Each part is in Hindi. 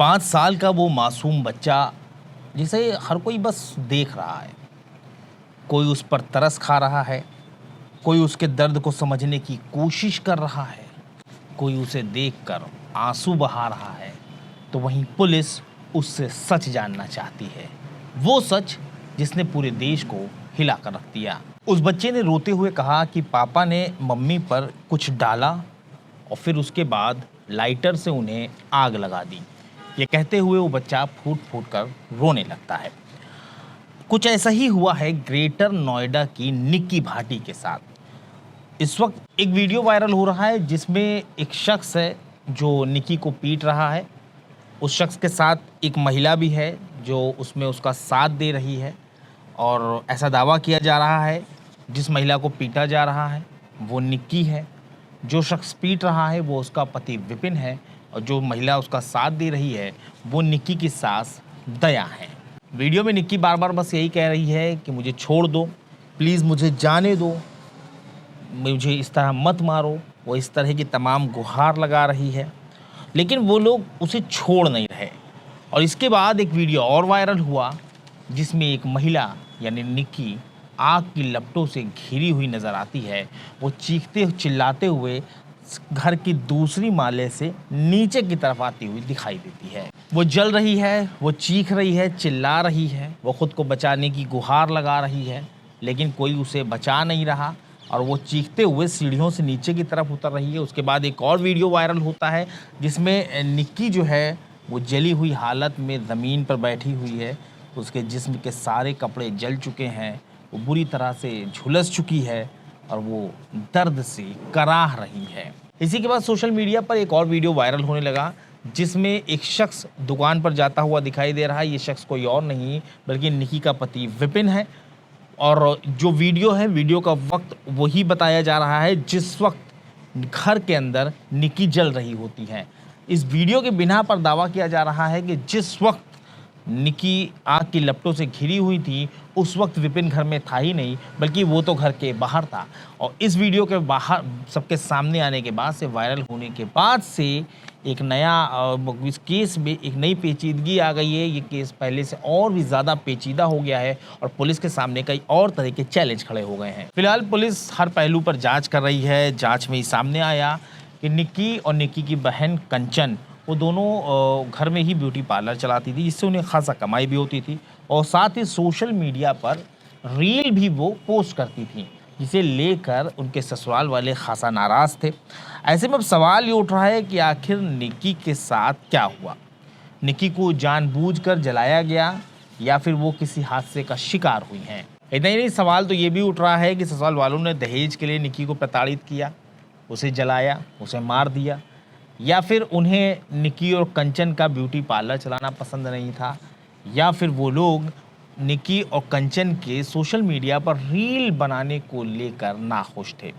5 साल का वो मासूम बच्चा जिसे हर कोई बस देख रहा है। कोई उस पर तरस खा रहा है, कोई उसके दर्द को समझने की कोशिश कर रहा है, कोई उसे देखकर आंसू बहा रहा है। तो वहीं पुलिस उससे सच जानना चाहती है, वो सच जिसने पूरे देश को हिला कर रख दिया। उस बच्चे ने रोते हुए कहा कि पापा ने मम्मी पर कुछ डाला और फिर उसके बाद लाइटर से उन्हें आग लगा दी। ये कहते हुए वो बच्चा फूट फूट कर रोने लगता है। कुछ ऐसा ही हुआ है ग्रेटर नोएडा की निक्की भाटी के साथ। इस वक्त एक वीडियो वायरल हो रहा है जिसमें एक शख्स है जो निक्की को पीट रहा है। उस शख्स के साथ एक महिला भी है जो उसमें उसका साथ दे रही है और ऐसा दावा किया जा रहा है जिस महिला को पीटा जा रहा है वो निक्की है। जो शख्स पीट रहा है वो उसका पति विपिन है और जो महिला उसका साथ दे रही है वो निक्की की सास दया है। वीडियो में निक्की बार बार बस यही कह रही है कि मुझे छोड़ दो, प्लीज़ मुझे जाने दो, मुझे इस तरह मत मारो। वो इस तरह की तमाम गुहार लगा रही है, लेकिन वो लोग उसे छोड़ नहीं रहे। और इसके बाद एक वीडियो और वायरल हुआ जिसमें एक महिला यानी निक्की आग की लपटों से घिरी हुई नज़र आती है। वो चीखते चिल्लाते हुए घर की दूसरी माले से नीचे की तरफ आती हुई दिखाई देती है। वो जल रही है, वो चीख रही है, चिल्ला रही है, वो खुद को बचाने की गुहार लगा रही है, लेकिन कोई उसे बचा नहीं रहा और वो चीखते हुए सीढ़ियों से नीचे की तरफ उतर रही है। उसके बाद एक और वीडियो वायरल होता है जिसमें निक्की जो है वो जली हुई हालत में ज़मीन पर बैठी हुई है। उसके जिस्म के सारे कपड़े जल चुके हैं, वो बुरी तरह से झुलस चुकी है और वो दर्द से कराह रही है। इसी के बाद सोशल मीडिया पर एक और वीडियो वायरल होने लगा जिसमें एक शख्स दुकान पर जाता हुआ दिखाई दे रहा है। ये शख्स कोई और नहीं बल्कि निक्की का पति विपिन है और जो वीडियो है, वीडियो का वक्त वही बताया जा रहा है जिस वक्त घर के अंदर निक्की जल रही होती है। इस वीडियो के बिना पर दावा किया जा रहा है कि जिस वक्त निक्की आग की लपटों से घिरी हुई थी उस वक्त विपिन घर में था ही नहीं, बल्कि वो तो घर के बाहर था। और इस वीडियो के बाहर सबके सामने आने के बाद से, वायरल होने के बाद से एक नया इस केस में एक नई पेचीदगी आ गई है। ये केस पहले से और भी ज़्यादा पेचीदा हो गया है और पुलिस के सामने कई और तरह के चैलेंज खड़े हो गए हैं। फिलहाल पुलिस हर पहलू पर जांच कर रही है। जांच में ही सामने आया कि निक्की और निक्की की बहन कंचन वो दोनों घर में ही ब्यूटी पार्लर चलाती थी, जिससे उन्हें खासा कमाई भी होती थी और साथ ही सोशल मीडिया पर रील भी वो पोस्ट करती थी, जिसे लेकर उनके ससुराल वाले खासा नाराज़ थे। ऐसे में अब सवाल ये उठ रहा है कि आखिर निक्की के साथ क्या हुआ। निक्की को जानबूझकर जलाया गया या फिर वो किसी हादसे का शिकार हुई हैं। इतना ही नहीं, सवाल तो ये भी उठ रहा है कि ससुराल वालों ने दहेज के लिए निक्की को प्रताड़ित किया, उसे जलाया, उसे मार दिया, या फिर उन्हें निक्की और कंचन का ब्यूटी पार्लर चलाना पसंद नहीं था, या फिर वो लोग निक्की और कंचन के सोशल मीडिया पर रील बनाने को लेकर नाखुश थे।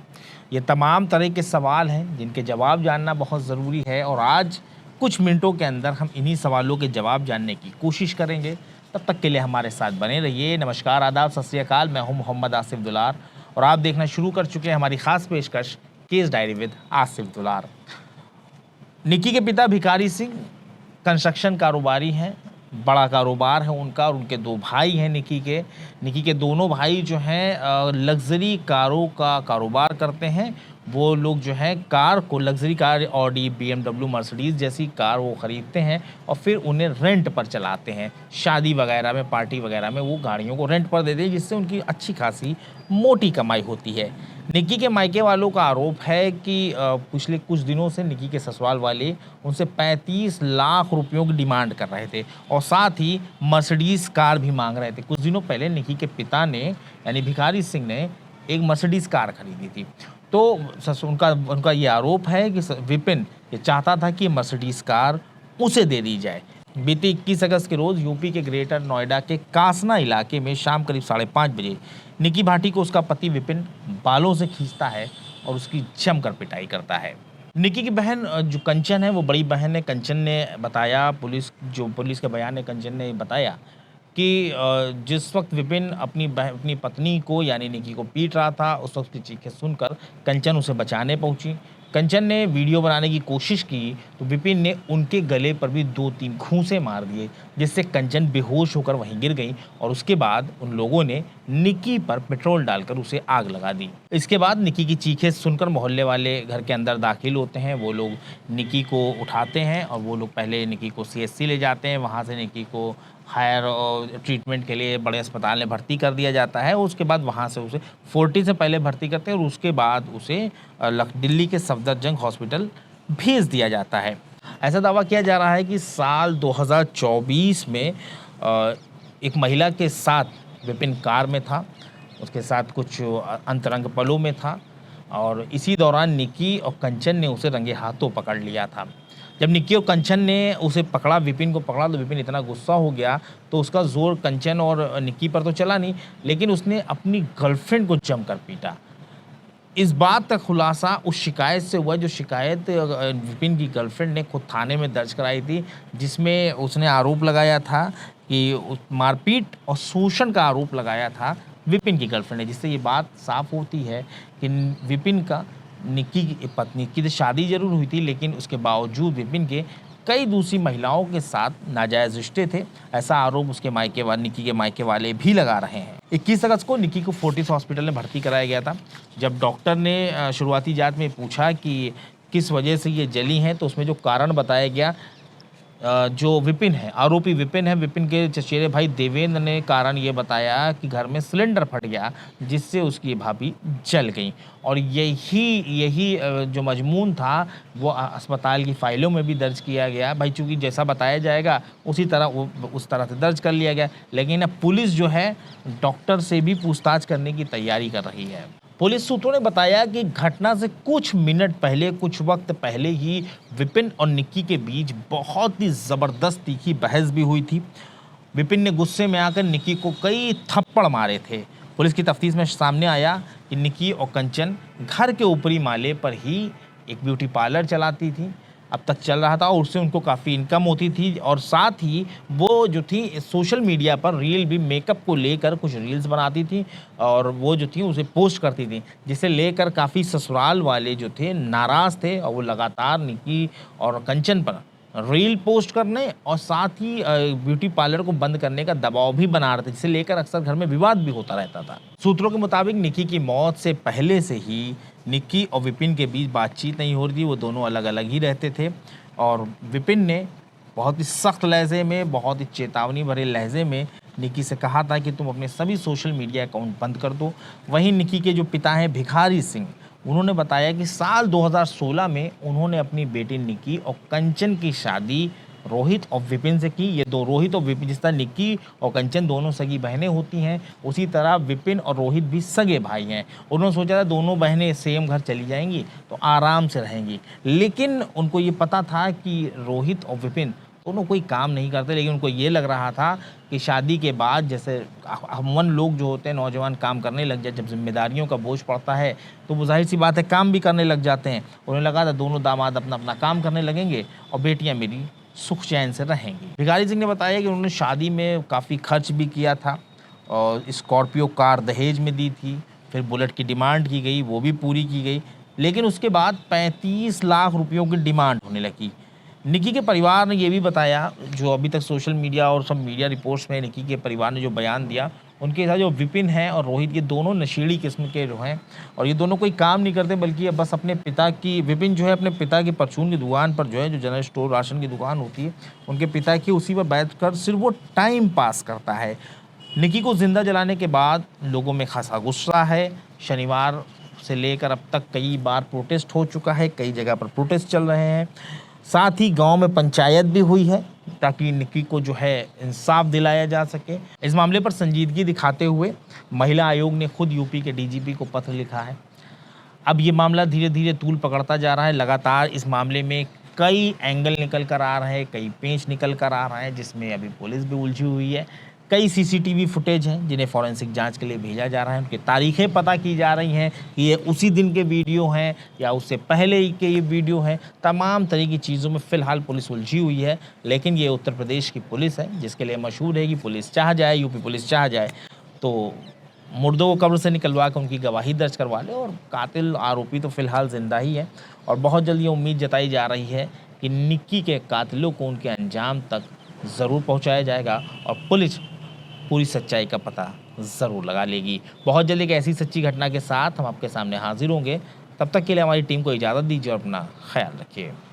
ये तमाम तरह के सवाल हैं जिनके जवाब जानना बहुत ज़रूरी है और आज कुछ मिनटों के अंदर हम इन्हीं सवालों के जवाब जानने की कोशिश करेंगे। तब तक के लिए हमारे साथ बने रहिए। नमस्कार, आदाब, सत श्री अकाल। मैं हूं मोहम्मद आसिफ दुलार और आप देखना शुरू कर चुके हैं हमारी खास पेशकश केस डायरी विद आसिफ दुलार। निक्की के पिता भिखारी सिंह कंस्ट्रक्शन कारोबारी हैं, बड़ा कारोबार है उनका और उनके 2 भाई हैं निक्की के दोनों भाई जो हैं लग्जरी कारों का कारोबार करते हैं। वो लोग जो हैं कार को, luxury car, Audi, BMW, Mercedes जैसी कार वो ख़रीदते हैं और फिर उन्हें रेंट पर चलाते हैं। शादी वगैरह में, पार्टी वगैरह में वो गाड़ियों को रेंट पर देते हैं, जिससे उनकी अच्छी खासी मोटी कमाई होती है। निक्की के मायके वालों का आरोप है कि पिछले कुछ दिनों से निक्की के ससुराल वाले उनसे 35 लाख रुपयों की डिमांड कर रहे थे और साथ ही मर्सिडीज़ कार भी मांग रहे थे। कुछ दिनों पहले निक्की के पिता ने यानी भिखारी सिंह ने एक मर्सिडीज़ कार खरीदी थी। तो उनका ये आरोप है कि विपिन ये चाहता था कि मर्सिडीज़ कार उसे दे दी जाए। बीते 21 अगस्त के रोज़ यूपी के ग्रेटर नोएडा के कासना इलाके में शाम करीब 5:30 बजे निक्की भाटी को उसका पति विपिन बालों से खींचता है और उसकी जमकर पिटाई करता है। निक्की की बहन जो कंचन है, वो बड़ी बहन है, कंचन ने बताया, पुलिस के बयान में कंचन ने बताया कि जिस वक्त विपिन अपनी पत्नी को यानी निक्की को पीट रहा था, उस वक्त की चीखें सुनकर कंचन उसे बचाने पहुंची। कंचन ने वीडियो बनाने की कोशिश की तो विपिन ने उनके गले पर भी 2-3 घूंसे मार दिए, जिससे कंचन बेहोश होकर वहीं गिर गई और उसके बाद उन लोगों ने निक्की पर पेट्रोल डालकर उसे आग लगा दी। इसके बाद निक्की की चीखें सुनकर मोहल्ले वाले घर के अंदर दाखिल होते हैं। वो लोग निक्की को उठाते हैं और वो लोग पहले निक्की को सीएचसी ले जाते हैं। वहाँ से निक्की को हायर ट्रीटमेंट के लिए बड़े अस्पताल में भर्ती कर दिया जाता है। उसके बाद वहाँ से उसे 40 से पहले भर्ती करते हैं और उसके बाद उसे दिल्ली के सफदरजंग हॉस्पिटल भेज दिया जाता है। ऐसा दावा किया जा रहा है कि साल 2024 में एक महिला के साथ विपिन कार में था, उसके साथ कुछ अंतरंग पलों में था और इसी दौरान निक्की और कंचन ने उसे रंगे हाथों पकड़ लिया था। जब निक्की और कंचन ने उसे पकड़ा, विपिन को पकड़ा, तो विपिन इतना गुस्सा हो गया तो उसका जोर कंचन और निक्की पर तो चला नहीं, लेकिन उसने अपनी गर्लफ्रेंड को जमकर पीटा। इस बात का खुलासा उस शिकायत से हुआ जो शिकायत विपिन की गर्लफ्रेंड ने खुद थाने में दर्ज कराई थी, जिसमें उसने आरोप लगाया था कि मारपीट और शोषण का आरोप लगाया था विपिन की गर्लफ्रेंड ने, जिससे ये बात साफ होती है कि विपिन का निक्की की पत्नी की तो शादी जरूर हुई थी, लेकिन उसके बावजूद विपिन के कई दूसरी महिलाओं के साथ नाजायज़ रिश्ते थे। ऐसा आरोप उसके निक्की के मायके वाले भी लगा रहे हैं। 21 अगस्त को निक्की को फोर्टिस हॉस्पिटल में भर्ती कराया गया था। जब डॉक्टर ने शुरुआती जांच में पूछा कि किस वजह से ये जली हैं, तो उसमें जो कारण बताया गया, जो विपिन है, आरोपी विपिन है, विपिन के चचेरे भाई देवेंद्र ने कारण ये बताया कि घर में सिलेंडर फट गया, जिससे उसकी भाभी जल गई और यही जो मजमून था वो अस्पताल की फाइलों में भी दर्ज किया गया। भाई चूँकि जैसा बताया जाएगा उसी तरह वो उस तरह से दर्ज कर लिया गया, लेकिन अब पुलिस जो है डॉक्टर से भी पूछताछ करने की तैयारी कर रही है। पुलिस सूत्रों ने बताया कि घटना से कुछ मिनट पहले, कुछ वक्त पहले ही विपिन और निक्की के बीच बहुत ही ज़बरदस्त तीखी बहस भी हुई थी। विपिन ने गुस्से में आकर निक्की को कई थप्पड़ मारे थे। पुलिस की तफ्तीश में सामने आया कि निक्की और कंचन घर के ऊपरी माले पर ही एक ब्यूटी पार्लर चलाती थी, अब तक चल रहा था और उससे उनको काफ़ी इनकम होती थी और साथ ही वो जो थी सोशल मीडिया पर रील भी मेकअप को लेकर कुछ रील्स बनाती थी और वो जो थी उसे पोस्ट करती थी, जिसे लेकर काफ़ी ससुराल वाले जो थे नाराज़ थे और वो लगातार निक्की और कंचन पर रील पोस्ट करने और साथ ही ब्यूटी पार्लर को बंद करने का दबाव भी बना रहे थे, जिसे लेकर अक्सर घर में विवाद भी होता रहता था। सूत्रों के मुताबिक निक्की की मौत से पहले से ही निक्की और विपिन के बीच बातचीत नहीं हो रही थी, वो दोनों अलग अलग ही रहते थे और विपिन ने बहुत ही सख्त लहजे में, बहुत ही चेतावनी भरे लहजे में निक्की से कहा था कि तुम अपने सभी सोशल मीडिया अकाउंट बंद कर दो। वहीं निक्की के जो पिता हैं भिखारी सिंह, उन्होंने बताया कि साल 2016 में उन्होंने अपनी बेटी निक्की और कंचन की शादी रोहित और विपिन से की। ये दो रोहित और विपिन, जिस तरह निक्की और कंचन दोनों सगी बहनें होती हैं, उसी तरह विपिन और रोहित भी सगे भाई हैं। उन्होंने सोचा था दोनों बहनें सेम घर चली जाएंगी तो आराम से रहेंगी, लेकिन उनको ये पता था कि रोहित और विपिन दोनों कोई काम नहीं करते, लेकिन उनको ये लग रहा था कि शादी के बाद जैसे हमवन लोग जो होते हैं, नौजवान काम करने लग जाए, जब जिम्मेदारियों का बोझ पड़ता है तो वो जाहिर सी बात है काम भी करने लग जाते हैं। उन्हें लगा था दोनों दामाद अपना अपना काम करने लगेंगे और बेटियां मेरी सुख चैन से रहेंगी। भिखारी सिंह ने बताया कि उन्होंने शादी में काफ़ी खर्च भी किया था और स्कॉर्पियो कार दहेज में दी थी, फिर बुलेट की डिमांड की गई, वो भी पूरी की गई, लेकिन उसके बाद 35 लाख रुपयों की डिमांड होने लगी। निक्की के परिवार ने ये भी बताया, जो अभी तक सोशल मीडिया और सब मीडिया रिपोर्ट्स में निक्की के परिवार ने जो बयान दिया, उनके साथ जो विपिन हैं और रोहित, ये दोनों नशीली किस्म के जो हैं और ये दोनों कोई काम नहीं करते, बल्कि ये बस अपने पिता की, विपिन जो है अपने पिता की परचून की दुकान पर जो है, जो जनरल स्टोर राशन की दुकान होती है, उनके पिता की, उसी पर बैठकर सिर्फ वो टाइम पास करता है। निक्की को जिंदा जलाने के बाद लोगों में खासा गुस्सा है। शनिवार से लेकर अब तक कई बार प्रोटेस्ट हो चुका है, कई जगह पर प्रोटेस्ट चल रहे हैं। साथ ही गांव में पंचायत भी हुई है ताकि निक्की को जो है इंसाफ दिलाया जा सके। इस मामले पर संजीदगी दिखाते हुए महिला आयोग ने खुद यूपी के डीजीपी को पत्र लिखा है। अब ये मामला धीरे धीरे तूल पकड़ता जा रहा है। लगातार इस मामले में कई एंगल निकल कर आ रहे हैं, कई पेंच निकल कर आ रहे हैं, जिसमें अभी पुलिस भी उलझी हुई है। कई सीसीटीवी फुटेज हैं जिन्हें फॉरेंसिक जांच के लिए भेजा जा रहा है, उनकी तारीखें पता की जा रही हैं कि ये उसी दिन के वीडियो हैं या उससे पहले ही के ये वीडियो हैं। तमाम तरह की चीज़ों में फ़िलहाल पुलिस उलझी हुई है, लेकिन ये उत्तर प्रदेश की पुलिस है जिसके लिए मशहूर है कि पुलिस चाह जाए, यूपी पुलिस चाह जाए तो मुर्दों को कब्र से निकलवा के उनकी गवाही दर्ज करवा ले, और कातिल आरोपी तो फिलहाल जिंदा ही है। और बहुत जल्द ये उम्मीद जताई जा रही है कि निक्की के कातिलों को उनके अंजाम तक ज़रूर पहुंचाया जाएगा और पुलिस पूरी सच्चाई का पता ज़रूर लगा लेगी। बहुत जल्द एक ऐसी सच्ची घटना के साथ हम आपके सामने हाजिर होंगे। तब तक के लिए हमारी टीम को इजाज़त दीजिए और अपना ख्याल रखिए।